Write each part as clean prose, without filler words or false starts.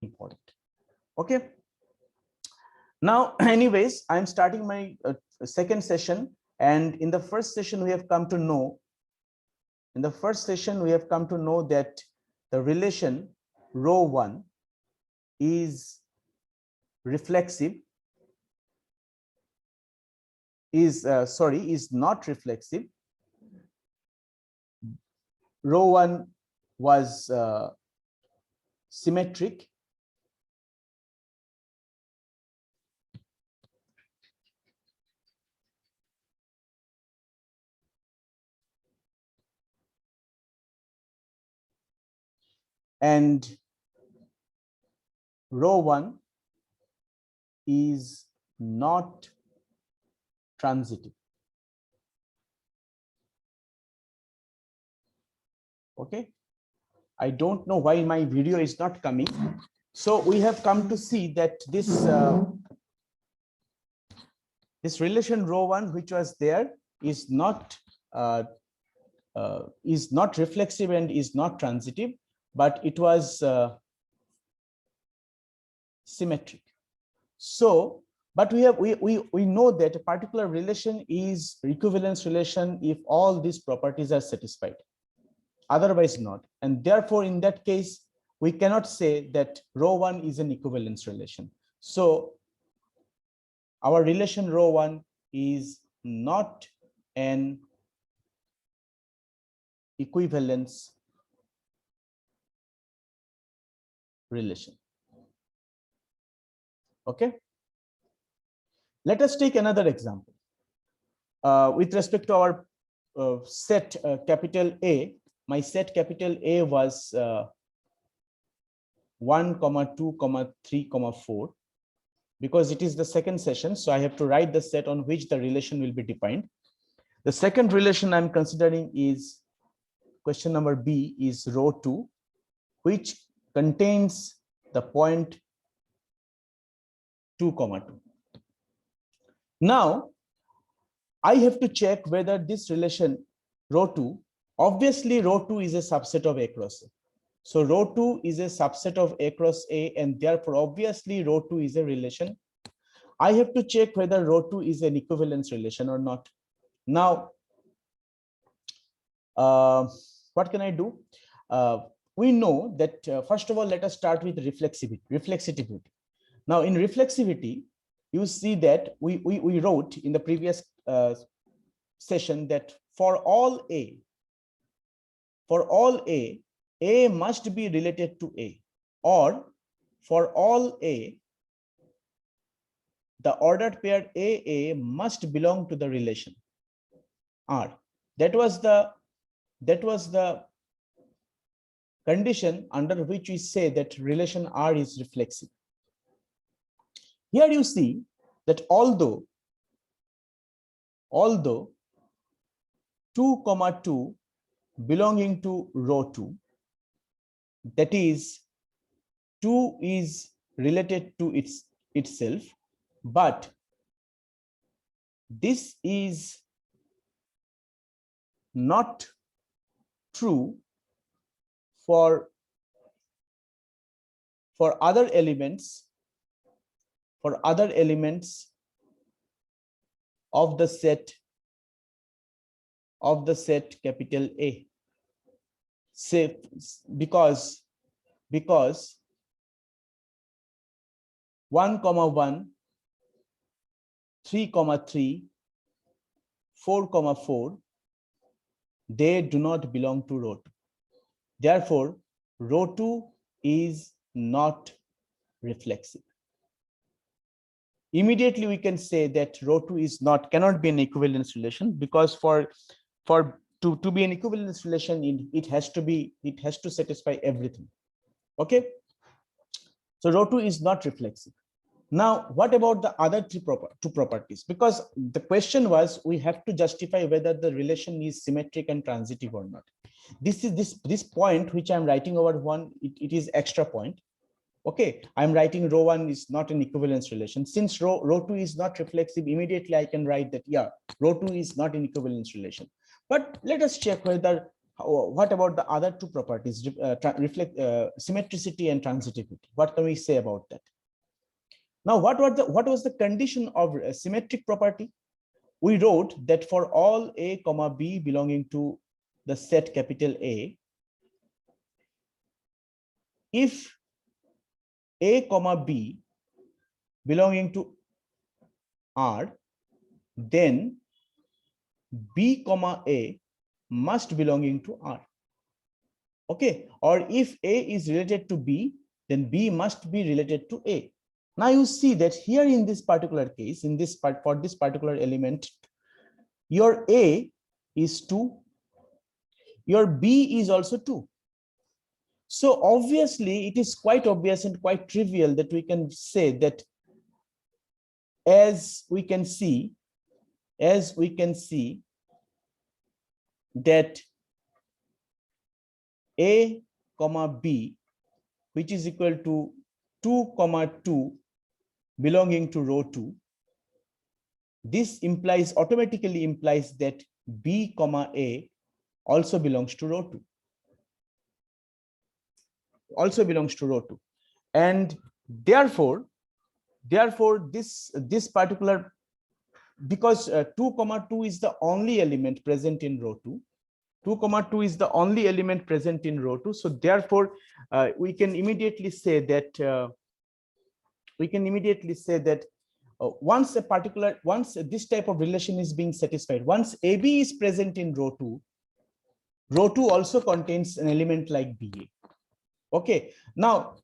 important. Okay. Now, anyways, I'm starting my second session, and in the first session we have come to know. That the relation rho 1 is reflexive. Is not reflexive. Rho 1 was symmetric. And rho 1 is not transitive. Okay. I don't know why my video is not coming. So we have come to see that this this relation rho 1, which was there, is not reflexive and is not transitive, but it was symmetric. So, but we know that a particular relation is equivalence relation if all these properties are satisfied. Otherwise not, and therefore in that case we cannot say that rho 1 is an equivalence relation. So our relation rho 1 is not an equivalence relation. Okay, let us take another example. With respect to our set capital A, my set capital A was 1, 2, 3, 4. Because it is the second session, so I have to write the set on which the relation will be defined. The second relation I'm considering is question number B, is rho 2, which contains the point 2, 2. Now, I have to check whether this relation rho 2, obviously rho 2 is a subset of A cross A. So rho 2 is a subset of A cross A, and therefore obviously rho 2 is a relation. I have to check whether rho 2 is an equivalence relation or not. Now, what can I do? We know that, first of all, let us start with reflexivity. Now, in reflexivity, you see that we wrote in the previous session that for all A, A must be related to A, or for all A, the ordered pair AA must belong to the relation R. That was the condition under which we say that relation R is reflexive. Here you see that although 2, 2 belonging to rho 2, that is 2 is related to itself, but this is not true for other elements of the set capital A. Say because 1, 1, 3, 3, 4, 4, they do not belong to rho 2. Therefore, rho 2 is not reflexive. Immediately we can say that rho 2 cannot be an equivalence relation, because to be an equivalence relation, it has to satisfy everything. Okay, so rho 2 is not reflexive. Now, what about the other two properties? Because the question was, we have to justify whether the relation is symmetric and transitive or not. This point which I'm writing over 1, it is extra point. Okay, I'm writing rho 1 is not an equivalence relation. Since rho 2 is not reflexive, immediately I can write that, yeah, rho 2 is not an equivalence relation. But let us check whether What about the other two properties, symmetricity and transitivity? What can we say about that? Now, what was the condition of a symmetric property? We wrote that for all a comma b belonging to the set capital A, if a comma b belonging to R, then b comma a must belonging to R. Okay, or if a is related to b, then b must be related to a. Now you see that here in this particular case, in this part, for this particular element, your a is 2, your b is also 2. So obviously it is quite obvious and quite trivial that we can say that as we can see that a comma b, which is equal to 2 comma 2 belonging to row 2, this automatically implies that b comma a also belongs to row 2, and therefore this particular, because 2 comma 2 is the only element present in row 2, 2 comma 2 is the only element present in row 2, so therefore we can immediately say that once this type of relation is being satisfied, once AB is present in row 2 also contains an element like BA. Okay, now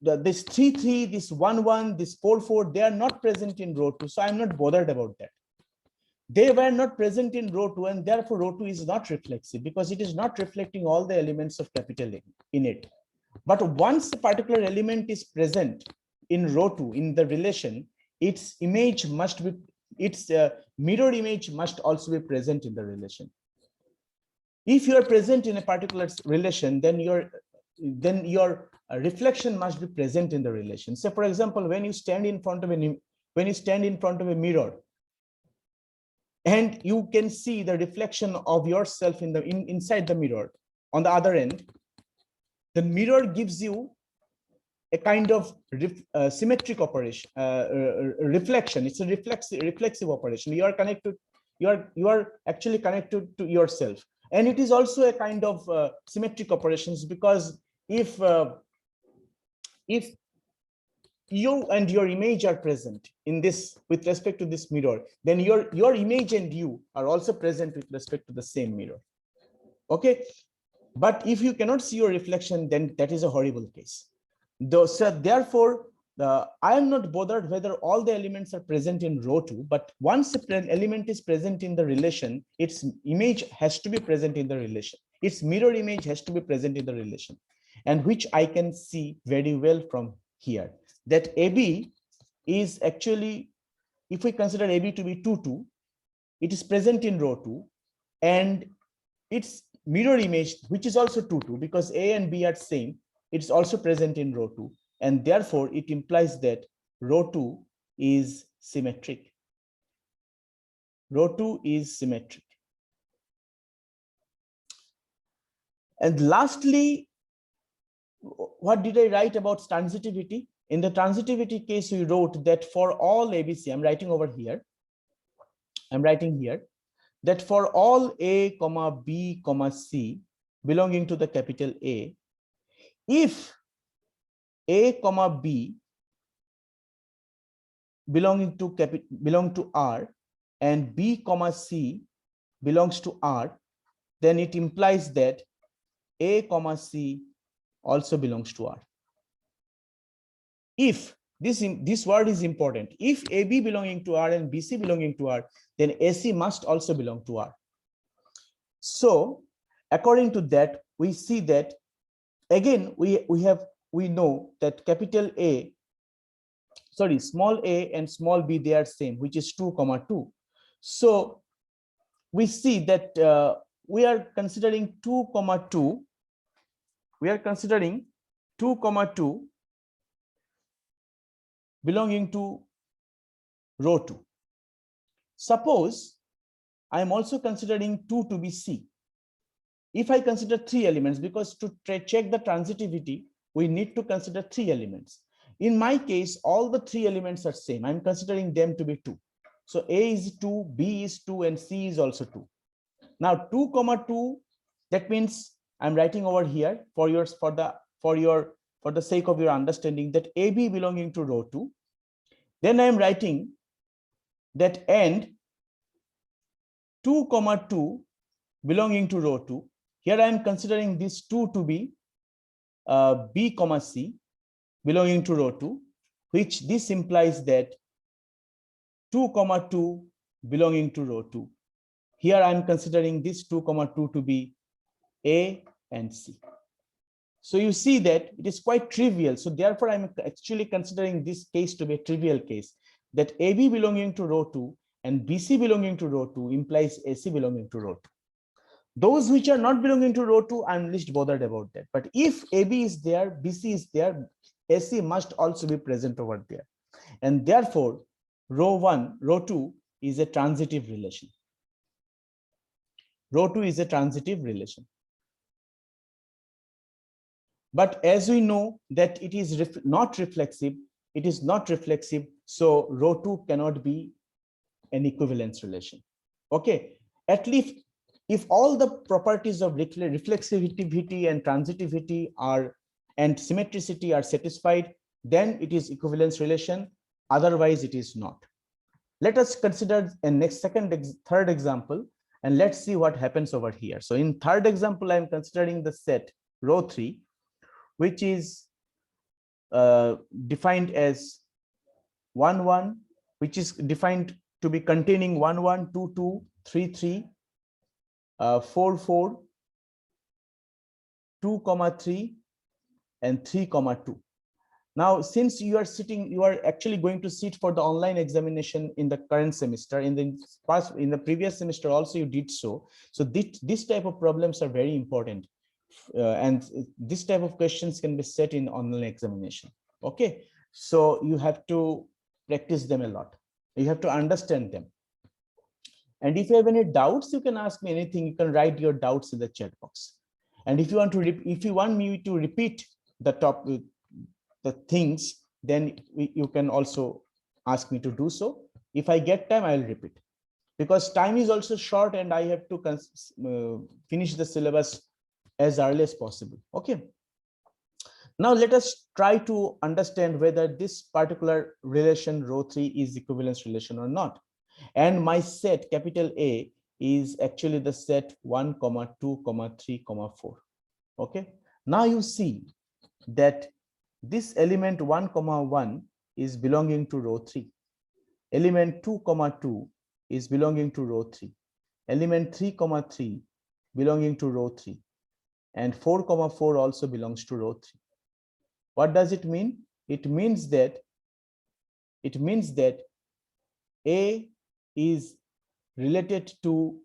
this 3 3, this 1 1, this 4 4, they are not present in row 2, so I'm not bothered about that. They were not present in row 2, and therefore row 2 is not reflexive because it is not reflecting all the elements of capital A in it. But once a particular element is present in row 2 in the relation, its mirror image must also be present in the relation. If you are present in a particular relation, then your reflection must be present in the relation. So for example, when you stand in front of a mirror and you can see the reflection of yourself inside the mirror, on the other end, the mirror gives you a kind of symmetric operation, reflection. It's a reflexive operation. You are actually connected to yourself, and it is also a kind of symmetric operations, because if you and your image are present in this with respect to this mirror, then your image and you are also present with respect to the same mirror. Okay, but if you cannot see your reflection, then that is a horrible case. So therefore, I am not bothered whether all the elements are present in row 2, but once an element is present in the relation, its image has to be present in the relation. Its mirror image has to be present in the relation, and which I can see very well from here, that AB is actually, if we consider AB to be 2 2, it is present in row 2, and its mirror image, which is also 2 2, because A and B are same, it's also present in row 2, and therefore it implies that row 2 is symmetric. Row 2 is symmetric. And lastly, what did I write about transitivity? In the transitivity case, we wrote that for all ABC, I'm writing here, that for all A, B, C belonging to the capital A, if A, B belong to R and B, C belongs to R, then it implies that A, C also belongs to R. If this word is important, if AB belonging to R and BC belonging to R, then AC must also belong to R. So according to that, we see that again we know that capital A, sorry, small a and small b, they are same, which is 2 2. So we see that we are considering 2 2. We are considering 2 2 belonging to row 2. Suppose I am also considering 2 to be C. if I consider 3 elements, because to check the transitivity, we need to consider 3 elements. In my case, all the 3 elements are same. I'm considering them to be 2. So A is 2, B is 2, and C is also 2. Now 2, 2, that means I'm writing over here for the sake of your understanding that AB belonging to row 2. Then I'm writing that and 2, 2 belonging to row 2. Here I am considering this 2 to be B, C belonging to row 2, which this implies that 2, 2 belonging to row 2. Here I am considering this 2, 2 to be A and C. So you see that it is quite trivial. So therefore, I'm actually considering this case to be a trivial case, that AB belonging to row 2 and BC belonging to row 2 implies AC belonging to row 2. Those which are not belonging to row 2, I'm least bothered about that. But if AB is there, BC is there, AC must also be present over there. And therefore, row 2 is a transitive relation. Row 2 is a transitive relation. But as we know that it is not reflexive, so row 2 cannot be an equivalence relation. Okay, at least if all the properties of reflexivity and transitivity and symmetricity are satisfied, then it is equivalence relation. Otherwise, it is not. Let us consider a third example, and let's see what happens over here. So in third example, I'm considering the set row 3, which is defined as 1, 1, which is defined to be containing 1, 1, 2, 2, 3, 3, 4, 4, 2, 3, and 3, 2. Now, since you are actually going to sit for the online examination in the current semester, in the previous semester also you did so. So this type of problems are very important. And this type of questions can be set in online examination. Okay, so you have to practice them a lot. You have to understand them. And if you have any doubts, you can ask me anything. You can write your doubts in the chat box. And if you want me to repeat the things, then you can also ask me to do so. If I get time, I'll repeat, because time is also short and I have to finish the syllabus as early as possible. Okay. Now let us try to understand whether this particular relation row 3 is equivalence relation or not. And my set capital A is actually the set 1, 2, 3, 4. Okay. Now you see that this element 1, 1 is belonging to row 3. Element 2, 2 is belonging to row 3. Element 3, 3 belonging to row 3. And 4, 4 also belongs to row 3. What does it mean? It means that A is related to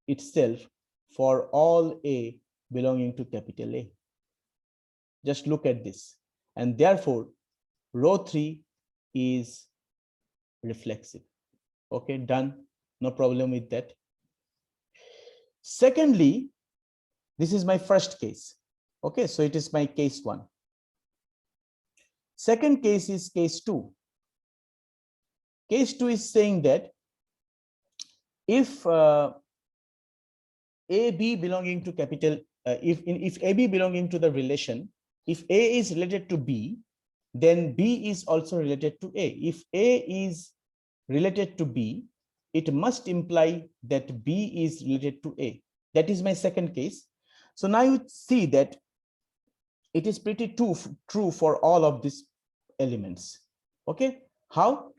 itself for all A belonging to capital A. Just look at this. And therefore, row 3 is reflexive. Okay, done. No problem with that. Secondly, this is my first case. Okay, so it is my case 1. Second case is case 2. Case 2 is saying that if AB belonging to capital, if AB belonging to the relation, if A is related to B, then B is also related to A. If A is related to B, it must imply that B is related to A. That is my second case. So now you see that it is pretty true for all of these elements. Okay, how?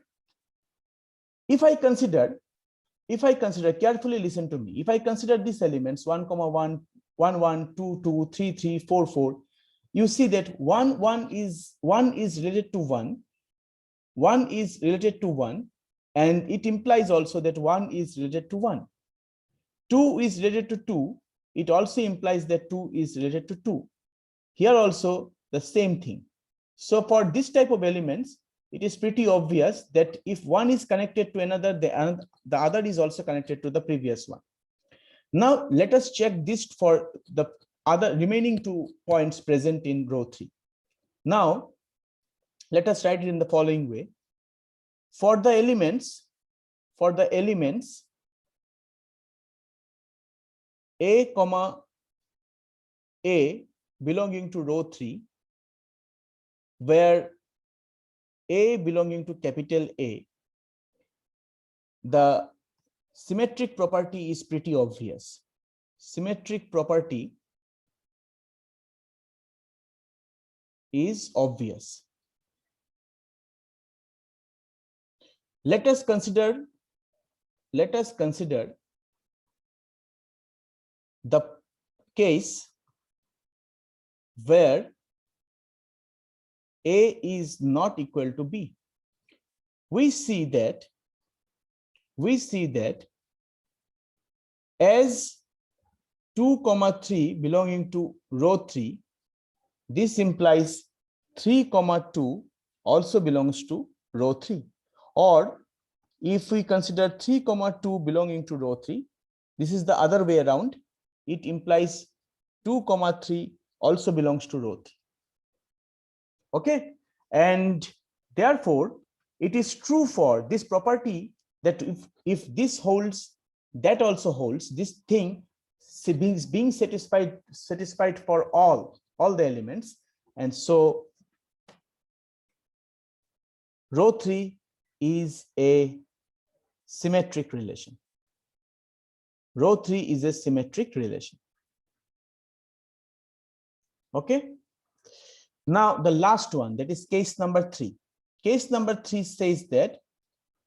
If I consider, carefully listen to me. If I consider these elements 1, 1, 1, 1, 2, 2, 3, 3, 4, 4, you see that 1 is related to 1, 1 is related to 1, and it implies also that 1 is related to 1. 2 is related to 2, it also implies that 2 is related to 2. Here also the same thing. So for this type of elements, it is pretty obvious that if one is connected to another, the other is also connected to the previous one. Now let us check this for the other remaining 2 points present in row 3. Now let us write it in the following way. For the elements A comma A belonging to row 3, where A belonging to capital A, the symmetric property is pretty obvious. Symmetric property is obvious. Let us consider the case where A is not equal to B. We see that as 2, 3 belonging to row 3, this implies 3, 2 also belongs to row 3. Or if we consider 3, 2 belonging to row 3, this is the other way around. It implies 2, 3 also belongs to row 3. Okay, and therefore it is true for this property that if this holds, that also holds. This thing being satisfied for all the elements, and so row 3 is a symmetric relation. Row 3 is a symmetric relation. Okay. Now the last one, that is case number 3. Case number 3 says that,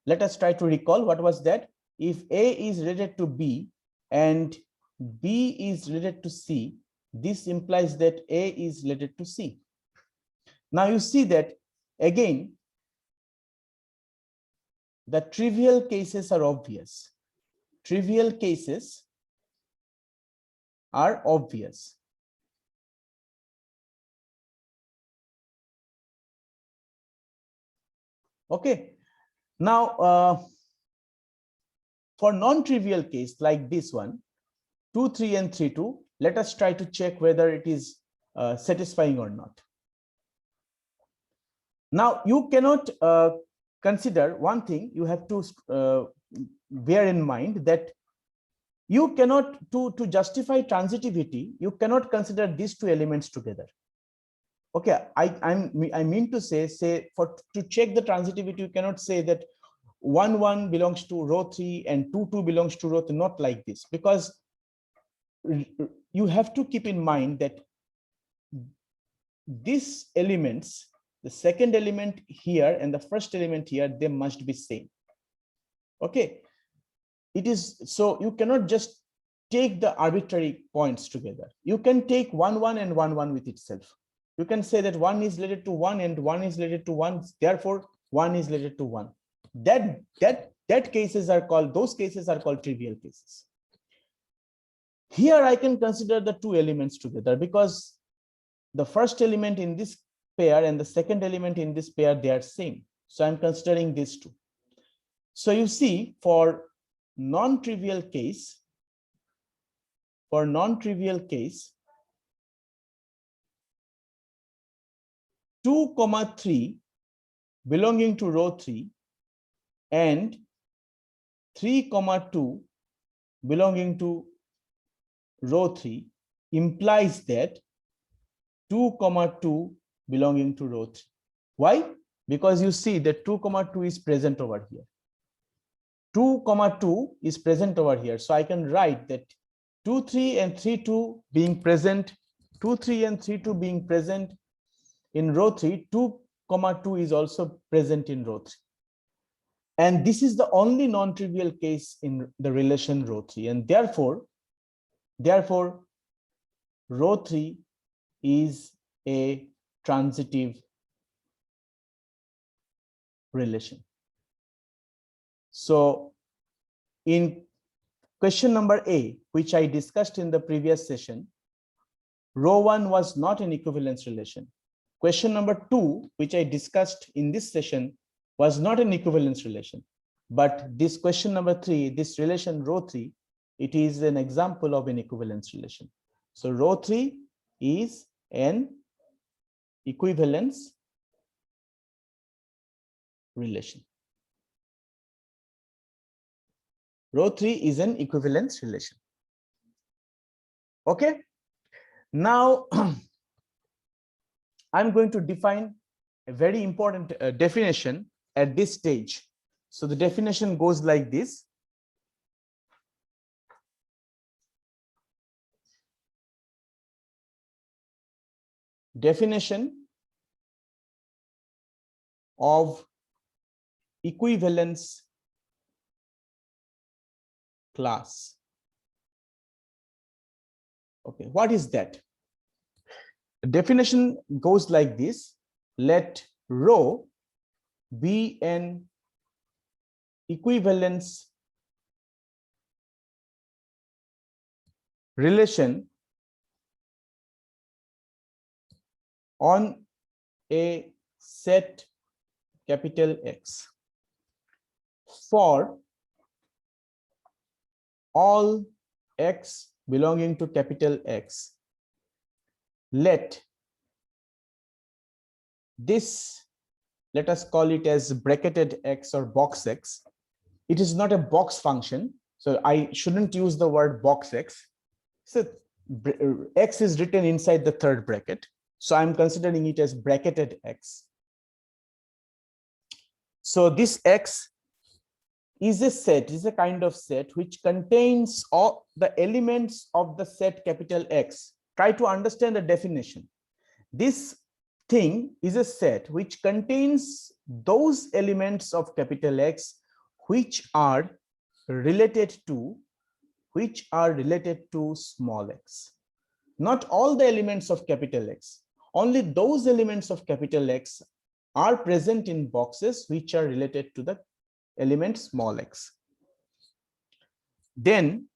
let us try to recall what was that. If A is related to B and B is related to C, this implies that A is related to C. Now you see that again, the trivial cases are obvious. Trivial cases are obvious. Okay. Now, for non-trivial case like this one, 2, 3 and 3, 2, let us try to check whether it is satisfying or not. Now, you cannot consider one thing. You have to bear in mind that you cannot, to justify transitivity, you cannot consider these 2 elements together. Okay, I mean to say to check the transitivity, you cannot say that 1, 1 belongs to row 3 and 2, 2 belongs to row 3, not like this, because you have to keep in mind that these elements, the second element here and the first element here, they must be same. Okay, it is so you cannot just take the arbitrary points together. You can take 1, 1 and 1, 1 with itself. You can say that 1 is related to 1 and 1 is related to 1, therefore 1 is related to 1. That cases are called, those cases are called trivial cases. Here I can consider the 2 elements together because the first element in this pair and the second element in this pair, they are same. So I'm considering these 2. So you see, for non-trivial case, 2, 3 belonging to row 3 and 3, 2 belonging to row 3 implies that 2, 2 belonging to row 3. Why? Because you see that 2, 2 is present over here. 2, 2 is present over here. So I can write that 2, 3 and 3, 2 being present, 2, 3 and 3, 2 being present in row 3, 2, 2 is also present in row 3. And this is the only non-trivial case in the relation row 3. And therefore, row 3 is a transitive relation. So in question number A, which I discussed in the previous session, row 1 was not an equivalence relation. Question number 2, which I discussed in this session, was not an equivalence relation. But this question number 3, this relation row 3, it is an example of an equivalence relation. So row 3 is an equivalence relation. Row 3 is an equivalence relation. Okay. Now, I'm going to define a very important definition at this stage. So the definition goes like this. Definition of equivalence class. Okay, what is that? The definition goes like this. Let rho be an equivalence relation on a set capital X for all X belonging to capital X. Let this, let us call it as bracketed X or box X. It is not a box function, so I shouldn't use the word box X. So X is written inside the third bracket, so I'm considering it as bracketed X. So this X is a set, is a kind of set which contains all the elements of the set capital X. Try to understand the definition. This thing is a set which contains those elements of capital X which are related to small x. Not all the elements of capital X, only those elements of capital X are present in boxes which are related to the element small x. Then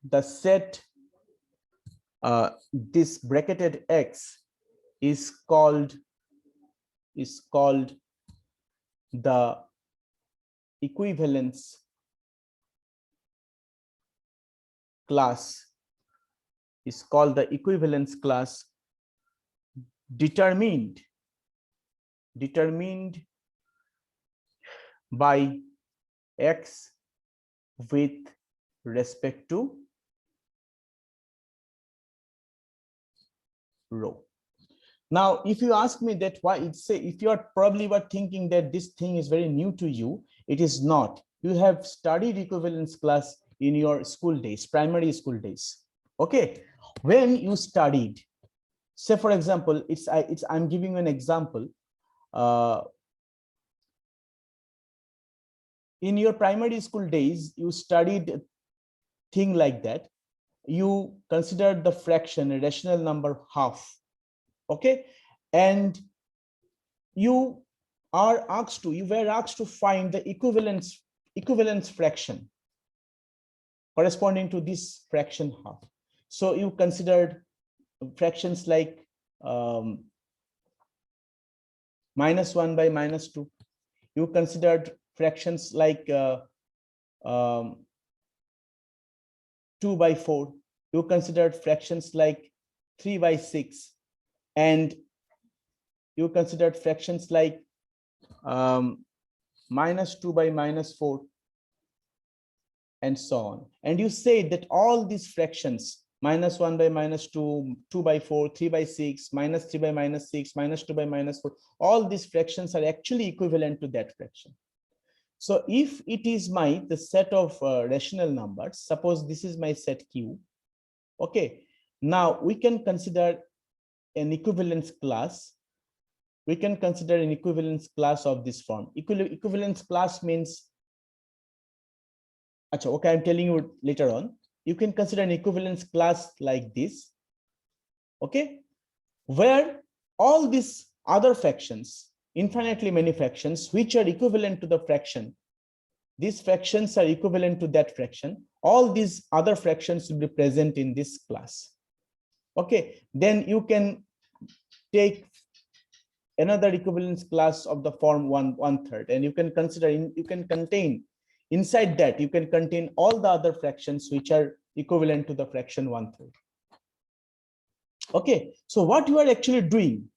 the set, this bracketed X is called the equivalence class, is called the equivalence class determined by X with respect to rho. Now, if you ask me that why, it's say, if you are probably were thinking that this thing is very new to you, it is not. You have studied equivalence class in your school days, primary school days. Okay, when you studied, say for example, I'm giving you an example. In your primary school days, you studied a thing like that. You considered the fraction, a rational number, half. Okay, and you were asked to find the equivalence fraction corresponding to this fraction half. So you considered fractions like -1 by -2. You considered fractions like 2 by 4. You considered fractions like 3 by 6. And you considered fractions like -2 by -4, and so on. And you say that all these fractions, -1 by -2, 2 by 4, 3 by 6, -3 by -6, -2 by -4, all these fractions are actually equivalent to that fraction. So if it is the set of rational numbers, suppose this is my set Q. Okay, now we can consider an equivalence class. We can consider an equivalence class of this form. Equivalence class means, okay, I'm telling you later on. You can consider an equivalence class like this, okay, where all these other fractions, infinitely many fractions, which are equivalent to the fraction, these fractions are equivalent to that fraction. All these other fractions will be present in this class. Okay, then you can take another equivalence class of the form 1/3, and you can consider, you can contain inside that, you can contain all the other fractions which are equivalent to the fraction 1/3. Okay, so what you are actually doing,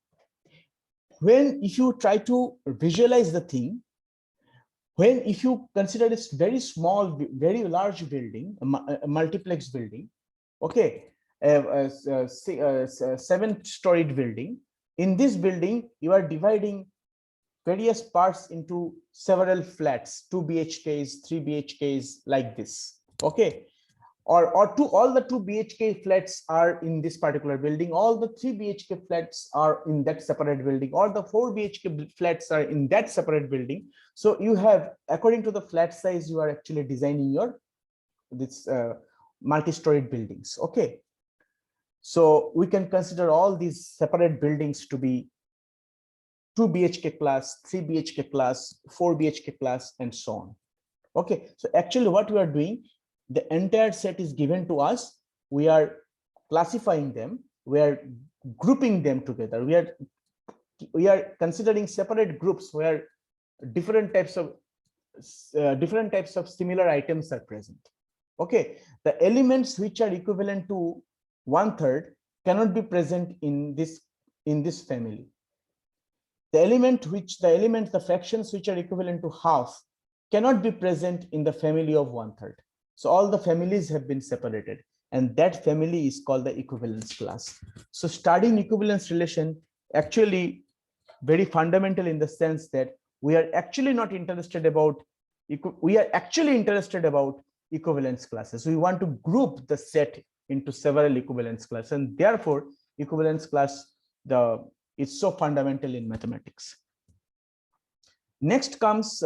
if you try to visualize the thing, if you consider this very small, very large building, a multiplex building, okay, a 7-storied building. In this building, you are dividing various parts into several flats, 2 BHKs, 3 BHKs, like this. Okay, all the 2 BHK flats are in this particular building. All the 3 BHK flats are in that separate building. All the 4 BHK flats are in that separate building. So you have, according to the flat size, you are actually designing your multi-storied buildings. Okay, so we can consider all these separate buildings to be 2 BHK class, 3 BHK class, 4 BHK class, and so on. Okay, so actually what we are doing, the entire set is given to us. We are classifying them. We are grouping them together. We are considering separate groups where different types of similar items are present. Okay, the elements which are equivalent to 1/3 cannot be present in this family. The fractions which are equivalent to half cannot be present in the family of 1/3. So all the families have been separated, and that family is called the equivalence class. So studying equivalence relation actually very fundamental in the sense that we are actually interested about equivalence classes. We want to group the set into several equivalence classes, and therefore equivalence class is so fundamental in mathematics. Next comes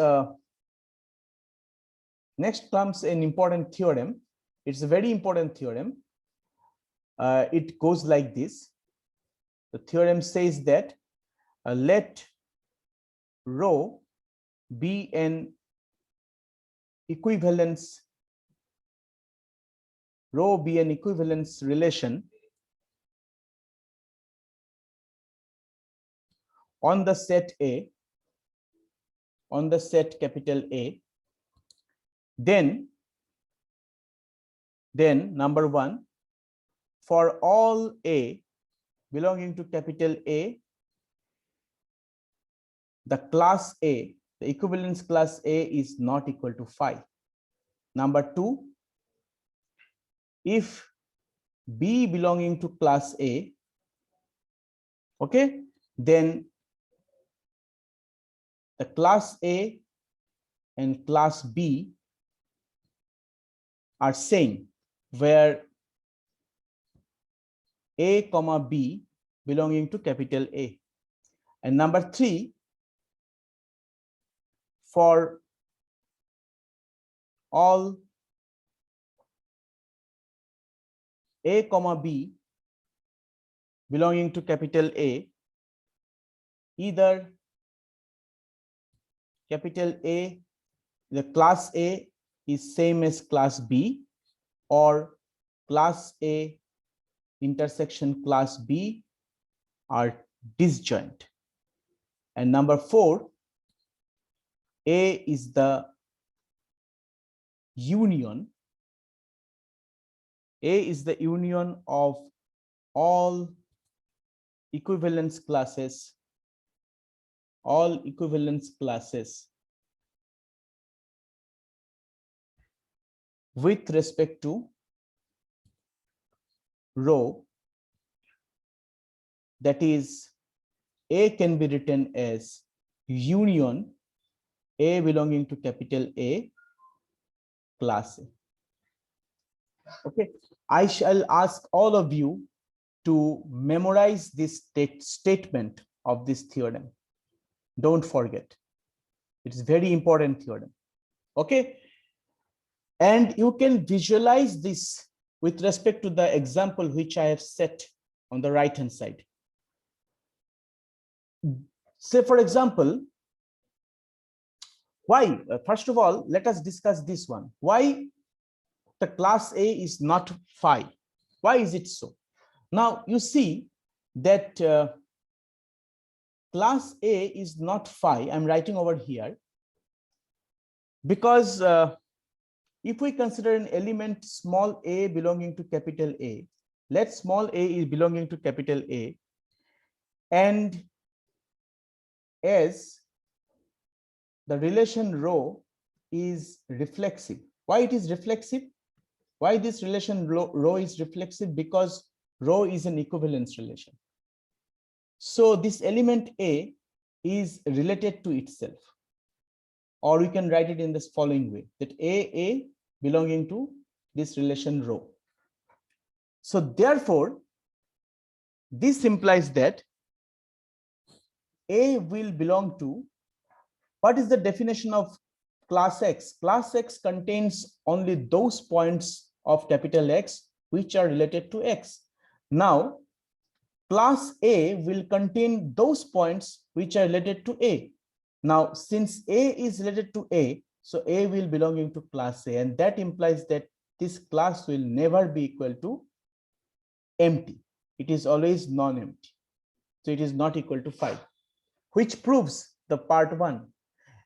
an important theorem. It's a very important theorem. It goes like this. The theorem says that let rho be an equivalence relation on the set A, on the set capital A, then number 1, for all A belonging to capital A, the class A, the equivalence class A, is not equal to phi. Number 2, if B belonging to class A, okay, then the class A and class B are same, where A comma B belonging to capital A. And number 3, for all A comma B belonging to capital A, either capital A, the class A is same as class B, or class A intersection class B are disjoint. And number 4, A is the union. A is the union of all equivalence classes, with respect to rho. That is, A can be written as union A belonging to capital A class A. Okay, I shall ask all of you to memorize this statement of this theorem. Don't forget, it's a very important theorem. Okay, and you can visualize this with respect to the example which I have set on the right hand side. Say, for example, why, first of all, let us discuss this one. Why the class A is not phi? Why is it so? Now you see that class A is not phi. I'm writing over here because if we consider an element small a belonging to capital A, let small a is belonging to capital A, and as the relation rho is reflexive. Why it is reflexive? Why this relation rho is reflexive? Because rho is an equivalence relation. So this element A is related to itself. Or we can write it in this following way, that A belonging to this relation rho. So therefore, this implies that A will belong to, what is the definition of class X? Class X contains only those points of capital X which are related to X. Now, class A will contain those points which are related to A. Now, since A is related to A, so A will belonging to class A, and that implies that this class will never be equal to empty. It is always non-empty. So it is not equal to 5, which proves the part 1.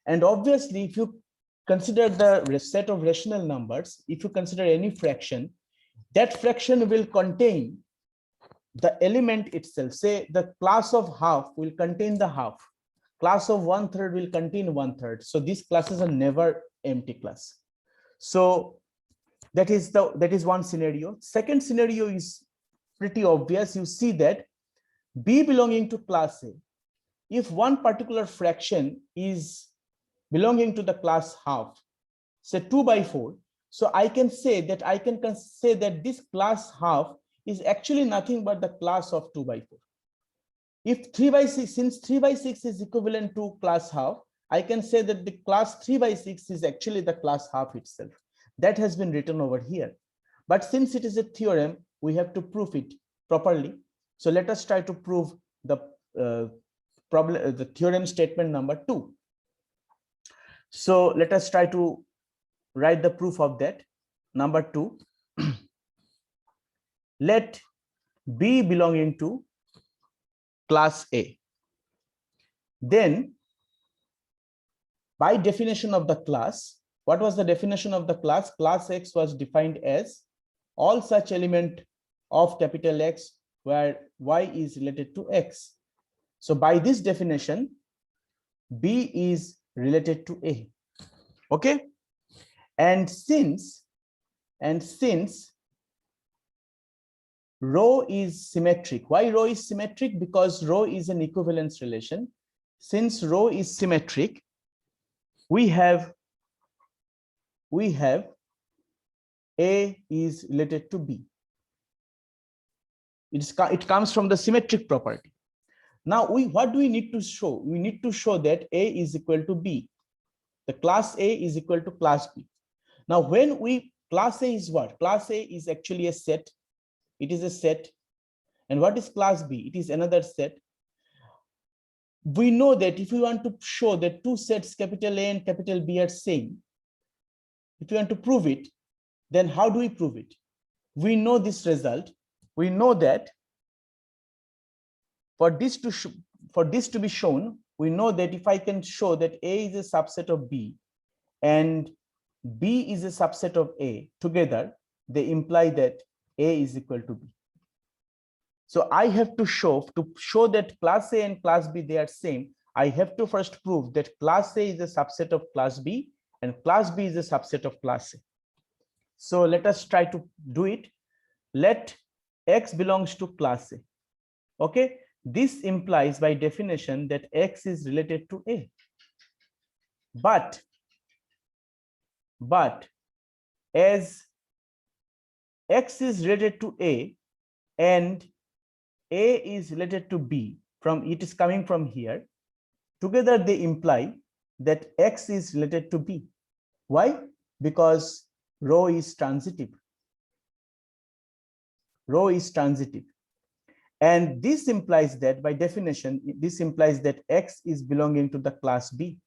And obviously, if you consider the set of rational numbers, if you consider any fraction, that fraction will contain the element itself. Say the class of half will contain the half. Class of 1/3 will contain 1/3. So these classes are never empty class. So that is one scenario. Second scenario is pretty obvious. You see that B belonging to class A, if one particular fraction is belonging to the class half, say 2/4, so I can say that this class half is actually nothing but the class of 2/4. If 3/6, since 3/6 is equivalent to class half, I can say that the class 3/6 is actually the class half itself. That has been written over here. But since it is a theorem, we have to prove it properly. So let us try to prove the the theorem statement number 2. So let us try to write the proof of that. Number 2, let B belonging to class A. Then, by definition of the class, what was the definition of the class? Class X was defined as all such element of capital X where Y is related to X. So by this definition, B is related to A. Okay? And since rho is symmetric. Why rho is symmetric? Because rho is an equivalence relation. Since rho is symmetric, we have A is related to B. It comes from the symmetric property. Now, what do we need to show? We need to show that A is equal to B. The class A is equal to class B. Now, class A is what? Class A is actually a set. It is a set. And what is class B? It is another set. We know that if we want to show that two sets, capital A and capital B, are same, if we want to prove it, then how do we prove it? We know this result. We know that for this to be shown, we know that if I can show that A is a subset of B and B is a subset of A, together they imply that A is equal to B. So I have to show that class A and class B, they are same. I have to first prove that class A is a subset of class B and class B is a subset of class A. So let us try to do it. Let X belongs to class A. Okay, this implies by definition that X is related to A. But as X is related to A and A is related to B, it is coming from here, together they imply that X is related to B. Why? Because rho is transitive. Rho is transitive. And this implies that, by definition, this implies that X is belonging to the class B.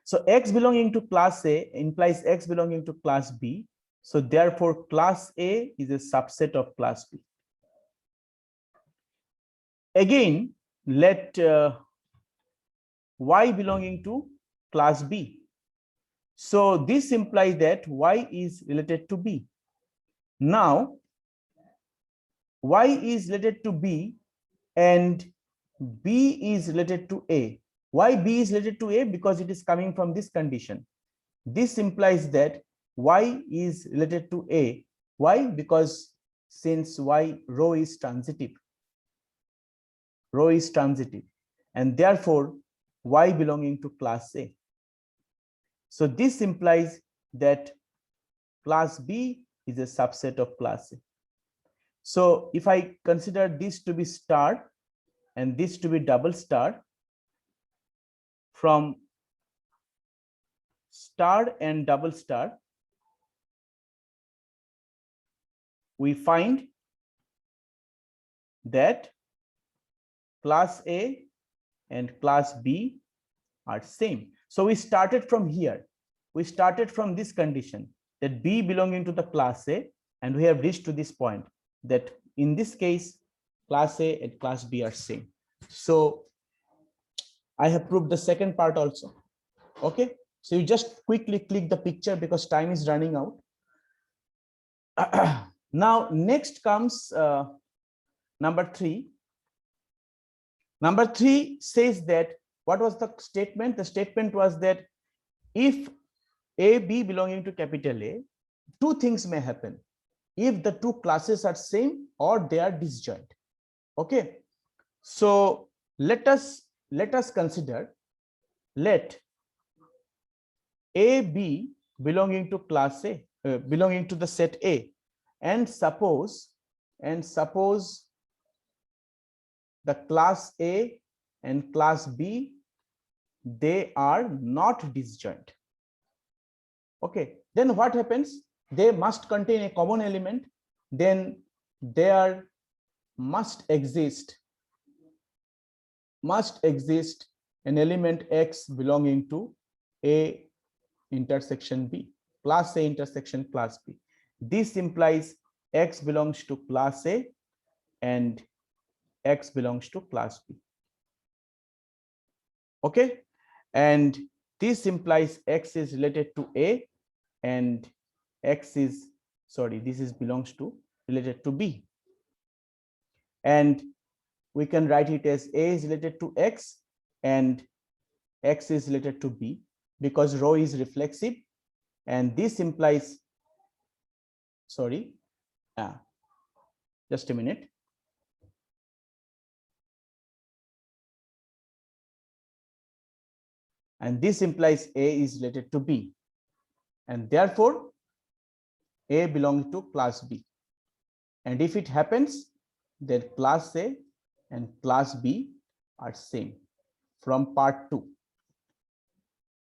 So X belonging to class A implies X belonging to class B. So therefore, class A is a subset of class B. Again, let Y belonging to class B. So this implies that Y is related to B. Now, Y is related to B and B is related to A. Why B is related to A? Because it is coming from this condition. This implies that Y is related to A. Why? Because since Y rho is transitive, and therefore Y belonging to class A. So this implies that class B is a subset of class A. So if I consider this to be star and this to be double star, from star and double star, we find that class A and class B are same. So we started from here. We started from this condition that B belonging to the class A, and we have reached to this point that in this case, class A and class B are same. So I have proved the second part also. Okay. So you just quickly click the picture because time is running out. Now, next comes number 3. Number 3 says that, what was the statement? The statement was that if A, B belonging to capital A, two things may happen. If the two classes are same or they are disjoint. Okay. So let us consider, let A, B belonging to class A, belonging to the set A, and suppose the class A and class B, they are not disjoint. Okay, then what happens? They must contain a common element. Then there must exist an element X belonging to A intersection B, class A intersection class B. This implies X belongs to class A and X belongs to class B. Okay, and this implies X is related to A and X is, sorry, this is belongs to related to B. And we can write it as A is related to X and X is related to B because rho is reflexive, and this implies, sorry, just a minute. And this implies A is related to B, and therefore A belongs to class B. And if it happens that class A and class B are same from part 2.